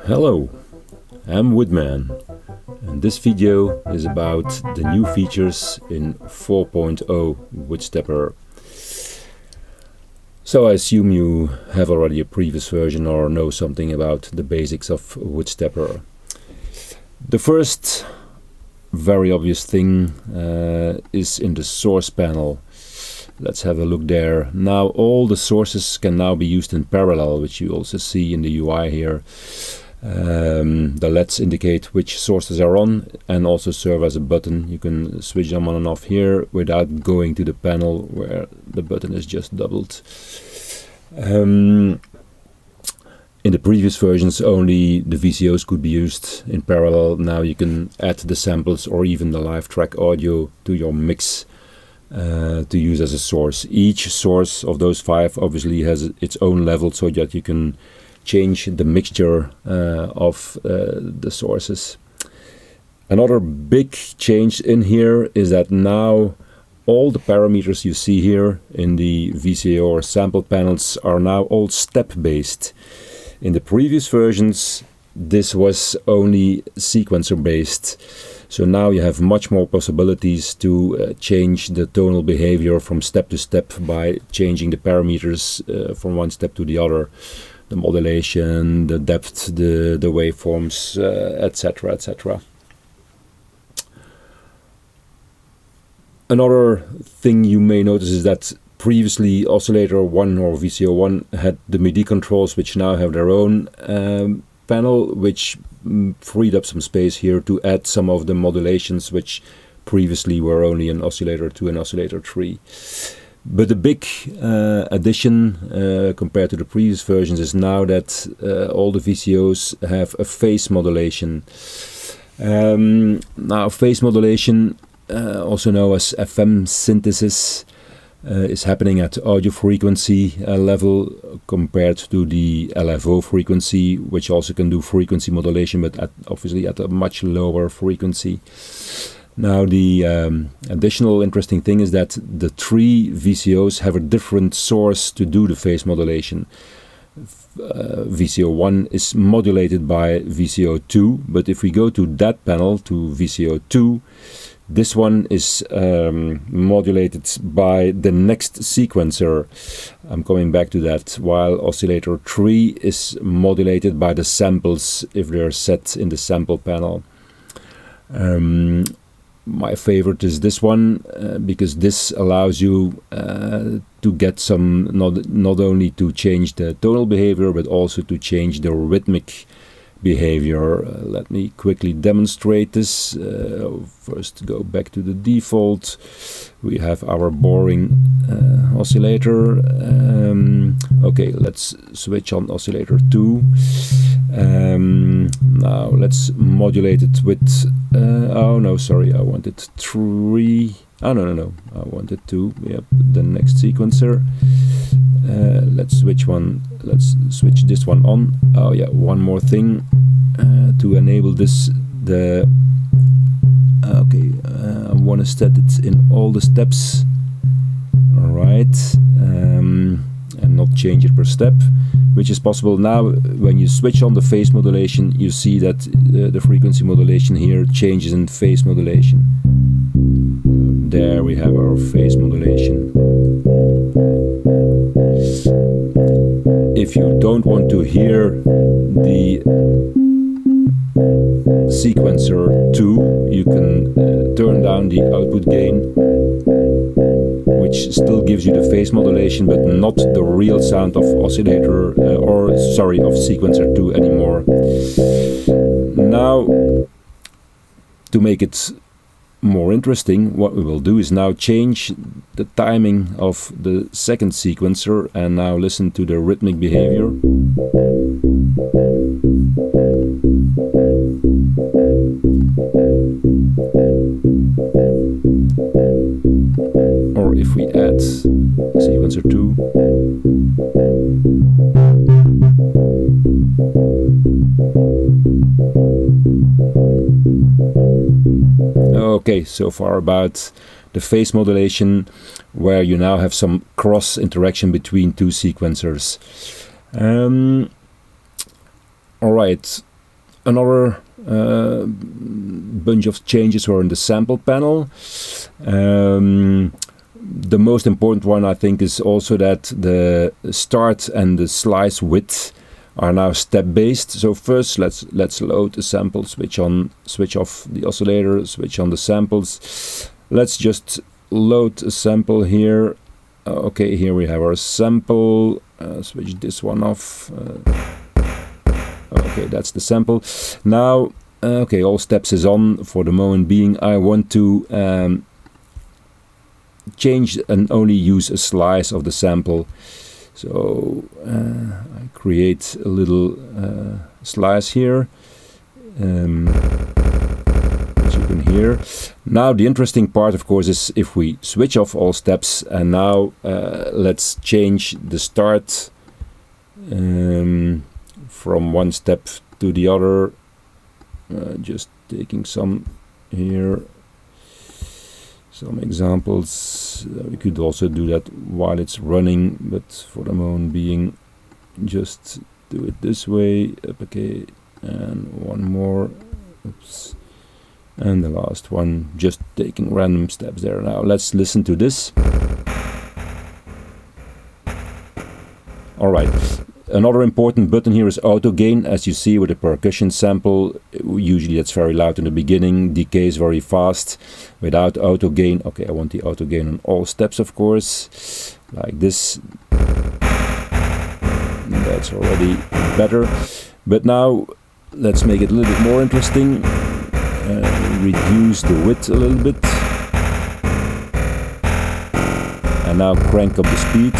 Hello, I'm Woodman, and this video is about the new features in 4.0 WoodStepper. So I assume you have already a previous version or know something about the basics of WoodStepper. The first very obvious thing is in the source panel. Let's have a look there. Now all the sources can now be used in parallel, which you also see in the UI here. The LEDs indicate which sources are on and also serve as a button. You can switch them on and off here without going to the panel where the button is just doubled. In the previous versions only the VCOs could be used in parallel. Now you can add the samples or even the live track audio to your mix to use as a source. Each source of those 5 obviously has its own level so that you can change the mixture of the sources. Another big change in here is that now all the parameters you see here in the VCO or sample panels are now all step based. In the previous versions this was only sequencer based. So now you have much more possibilities to change the tonal behavior from step to step by changing the parameters from one step to the other. The modulation, the depth, the waveforms, etc., etc. Another thing you may notice is that previously Oscillator 1 or VCO 1 had the MIDI controls, which now have their own panel, which freed up some space here to add some of the modulations which previously were only in Oscillator 2 and Oscillator 3. But the big addition compared to the previous versions is now that all the VCOs have a phase modulation. Now phase modulation, also known as FM synthesis, is happening at audio frequency level compared to the LFO frequency, which also can do frequency modulation, but obviously at a much lower frequency. Now the additional interesting thing is that the 3 VCOs have a different source to do the phase modulation. VCO 1 is modulated by VCO 2, but if we go to that panel, to VCO 2, this one is modulated by the next sequencer. I'm coming back to that, while Oscillator 3 is modulated by the samples if they're set in the sample panel. My favorite is this one because this allows you to get some, not only to change the tonal behavior but also to change the rhythmic behavior. Let me quickly demonstrate this. First go back to the default. We have our boring oscillator. Okay, let's switch on Oscillator 2. Now let's modulate it with oh no, sorry, I wanted 3. Oh no, I wanted 2. Yep, the next sequencer. Let's switch this one on. Oh yeah, one more thing to enable this. I want to set it in all the steps. Alright, and not change it per step, which is possible now. When you switch on the phase modulation, you see that the frequency modulation here changes in phase modulation. There we have our phase modulation. If you don't want to hear the sequencer 2, you can turn down the output gain, which still gives you the phase modulation but not the real sound of oscillator of sequencer 2 anymore. Now, to make it more interesting, what we will do is now change the timing of the second sequencer and now listen to the rhythmic behavior. Or if we add sequencer 2, okay, so far about the phase modulation. where you now have some cross interaction between two sequencers. All right, another bunch of changes were in the sample panel. The most important one, I think, is also that the start and the slice width are now step-based. So first, let's load the sample, switch off the oscillator, switch on the samples. Let's just load a sample here. Okay, here we have our sample. Switch this one off. Okay, that's the sample. Now, okay, all steps is on for the moment being. I want to change and only use a slice of the sample. So I create a little slice here, as you can hear. Now the interesting part, of course, is if we switch off all steps, and now let's change the start from one step to the other. Just taking some here. Some examples. We could also do that while it's running, but for the moment being, just do it this way. Okay, and one more. Oops. And the last one, just taking random steps there. Now let's listen to this. All right. Another important button here is auto gain. As you see with a percussion sample, usually that's very loud in the beginning, decays very fast. Without auto gain, okay, I want the auto gain on all steps, of course, like this. That's already better. But now let's make it a little bit more interesting. Reduce the width a little bit. And now crank up the speed.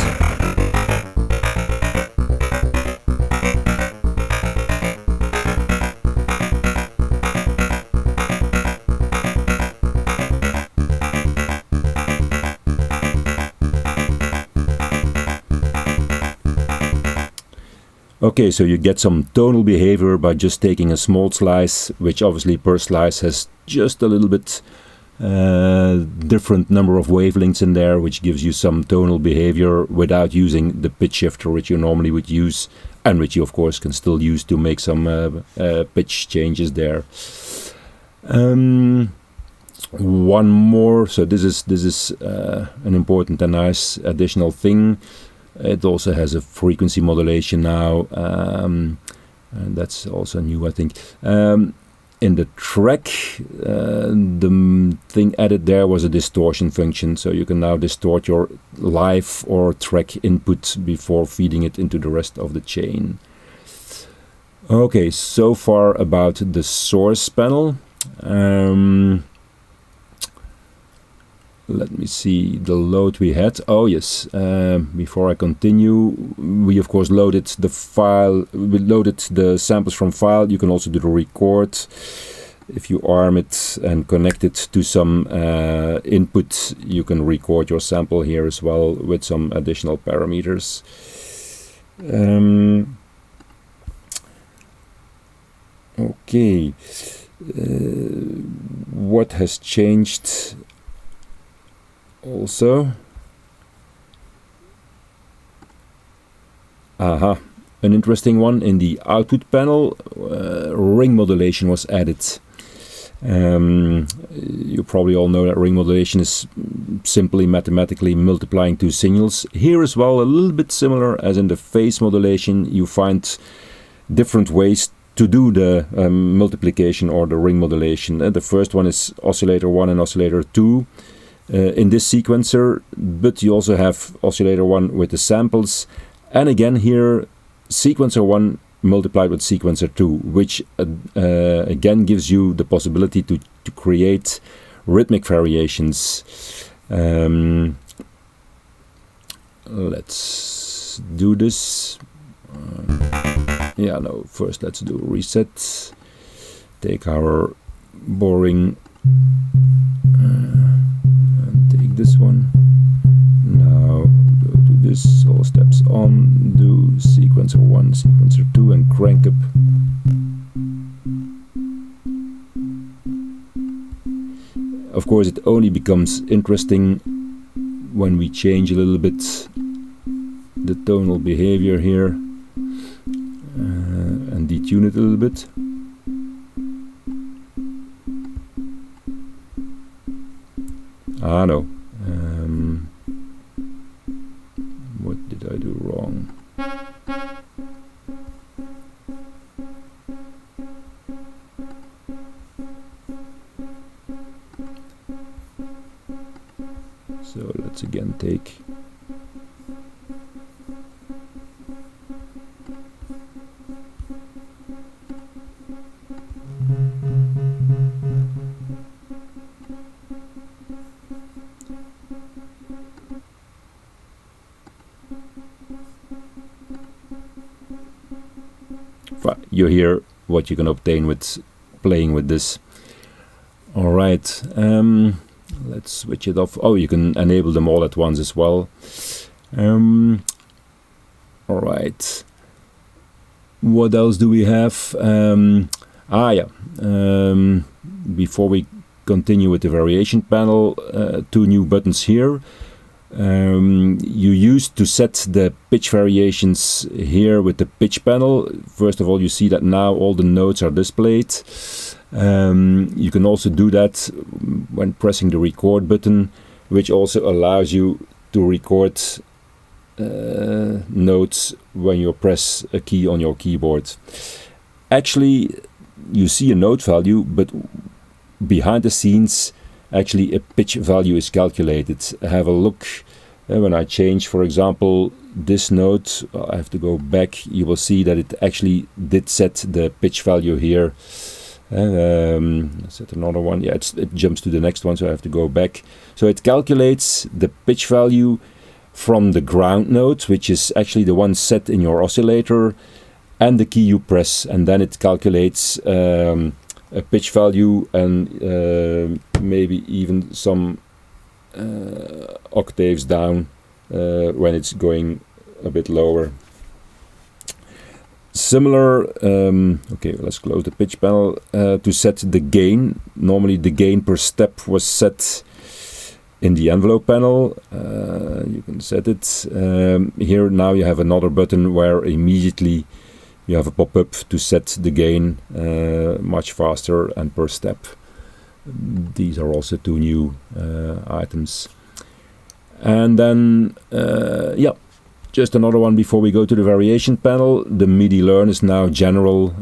Okay, so you get some tonal behavior by just taking a small slice, which obviously per slice has just a little bit different number of wavelengths in there, which gives you some tonal behavior without using the pitch shifter, which you normally would use, and which you of course can still use to make some pitch changes there. One more, so this is an important and nice additional thing. It also has a frequency modulation now, and that's also new, I think. In the track, the thing added there was a distortion function, so you can now distort your live or track input before feeding it into the rest of the chain. Okay, so far about the source panel. Let me see the load we had. Oh yes, before I continue, we of course loaded the file, we loaded the samples from file. You can also do the record. If you arm it and connect it to some input, you can record your sample here as well with some additional parameters. Okay, what has changed? Also, an interesting one in the output panel, ring modulation was added. You probably all know that ring modulation is simply mathematically multiplying two signals. Here as well, a little bit similar as in the phase modulation, you find different ways to do the multiplication or the ring modulation. The first one is oscillator 1 and oscillator 2. In this sequencer, but you also have oscillator 1 with the samples, and again here sequencer 1 multiplied with sequencer 2, which again gives you the possibility to create rhythmic variations. Let's do this. Yeah, no, first let's do a reset. Take our boring take this one. Now do this, all steps on, do sequencer 1, sequencer 2 and crank up. Of course it only becomes interesting when we change a little bit the tonal behavior here and detune it a little bit. Ah no, what did I do wrong? So let's again take you hear what you can obtain with playing with this. All right, let's switch it off. Oh, you can enable them all at once as well. All right, what else do we have? Before we continue with the variation panel, two new buttons here. You used to set the pitch variations here with the pitch panel. First of all, you see that now all the notes are displayed. You can also do that when pressing the record button, which also allows you to record notes when you press a key on your keyboard. Actually, you see a note value, but behind the scenes actually a pitch value is calculated. Have a look when I change, for example, this note. I have to go back. You will see that it actually did set the pitch value here. Set another one. Yeah, it jumps to the next one, so I have to go back. So it calculates the pitch value from the ground note, which is actually the one set in your oscillator, and the key you press, and then it calculates a pitch value and maybe even some octaves down when it's going a bit lower. Similar, okay, let's close the pitch panel, to set the gain. Normally the gain per step was set in the envelope panel. You can set it. Here now you have another button where immediately you have a pop-up to set the gain much faster and per step. These are also two new items. And then, yeah, just another one before we go to the variation panel. The Midi Learn is now general.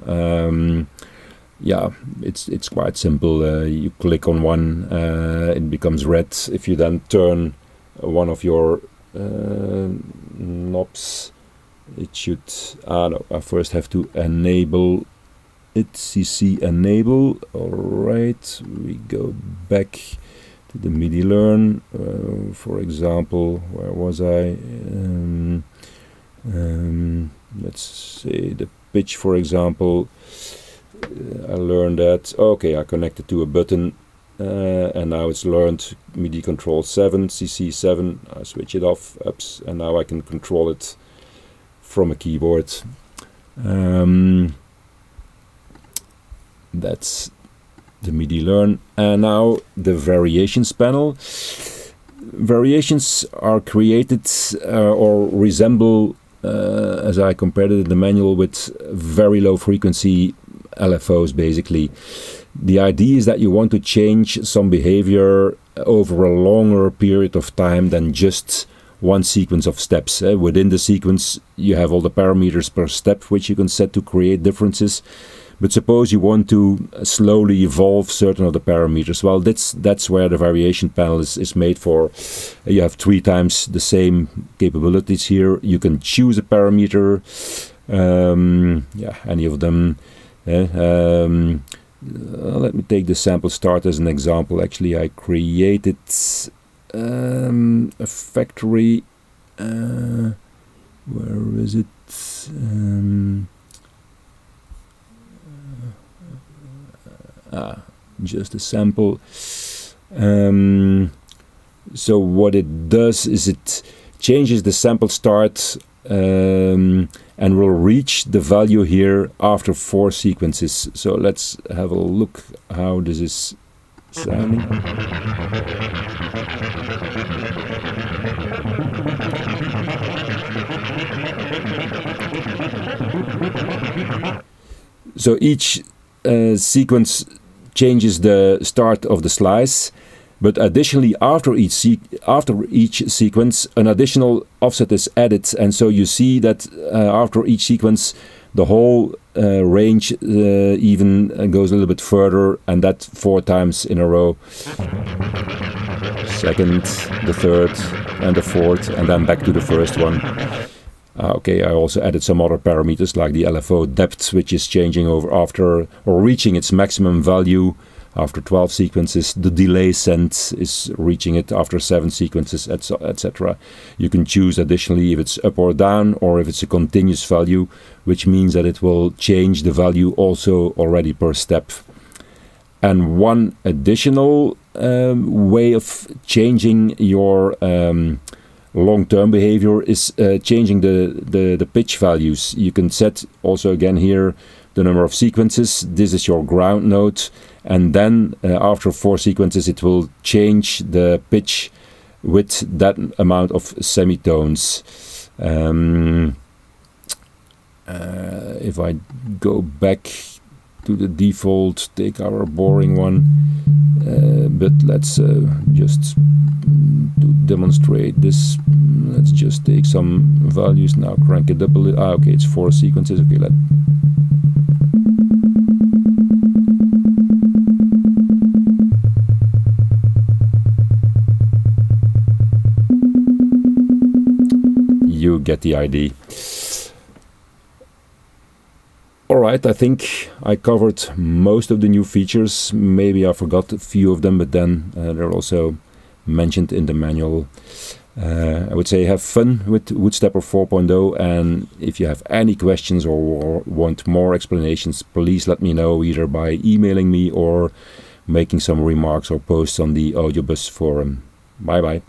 Yeah, it's quite simple. You click on one, it becomes red. If you then turn one of your knobs, it should, no, I first have to enable it, CC enable. Alright, we go back to the Midi Learn. For example, where was I? Let's say the pitch, for example. I learned that, okay, I connected to a button and now it's learned MIDI control 7, CC 7. I switch it off, ups, and now I can control it from a keyboard. That's the Midi Learn. And now the variations panel. Variations are created or resemble, as I compared it in the manual, with very low frequency LFOs basically. The idea is that you want to change some behavior over a longer period of time than just one sequence of steps. Within the sequence you have all the parameters per step which you can set to create differences. But suppose you want to slowly evolve certain of the parameters. Well, that's where the variation panel is made for. You have 3 times the same capabilities here. You can choose a parameter, yeah, any of them. Let me take the sample start as an example. Actually, I created a factory. Where is it? Just a sample. So what it does is it changes the sample start and will reach the value here after 4 sequences. So let's have a look how this is sounding. So each sequence changes the start of the slice, but additionally after each sequence an additional offset is added, and so you see that after each sequence the whole range even goes a little bit further, and that 4 times in a row. Second, the third, and the fourth, and then back to the first one. Okay, I also added some other parameters like the LFO depth, which is changing over after or reaching its maximum value after 12 sequences. The delay sense is reaching it after 7 sequences, etc. You can choose additionally if it's up or down, or if it's a continuous value, which means that it will change the value also already per step. And one additional way of changing your long-term behavior is changing the pitch values. You can set also again here the number of sequences. This is your ground note, and then after 4 sequences it will change the pitch with that amount of semitones. If I go back to the default, take our boring one, but let's just to demonstrate this, let's just take some values now, crank it up a little. Okay, it's 4 sequences. Okay, you get the idea. Alright, I think I covered most of the new features. Maybe I forgot a few of them, but then they're also mentioned in the manual. I would say have fun with WoodStepper 4.0, and if you have any questions or want more explanations, please let me know either by emailing me or making some remarks or posts on the AudioBus forum. Bye bye.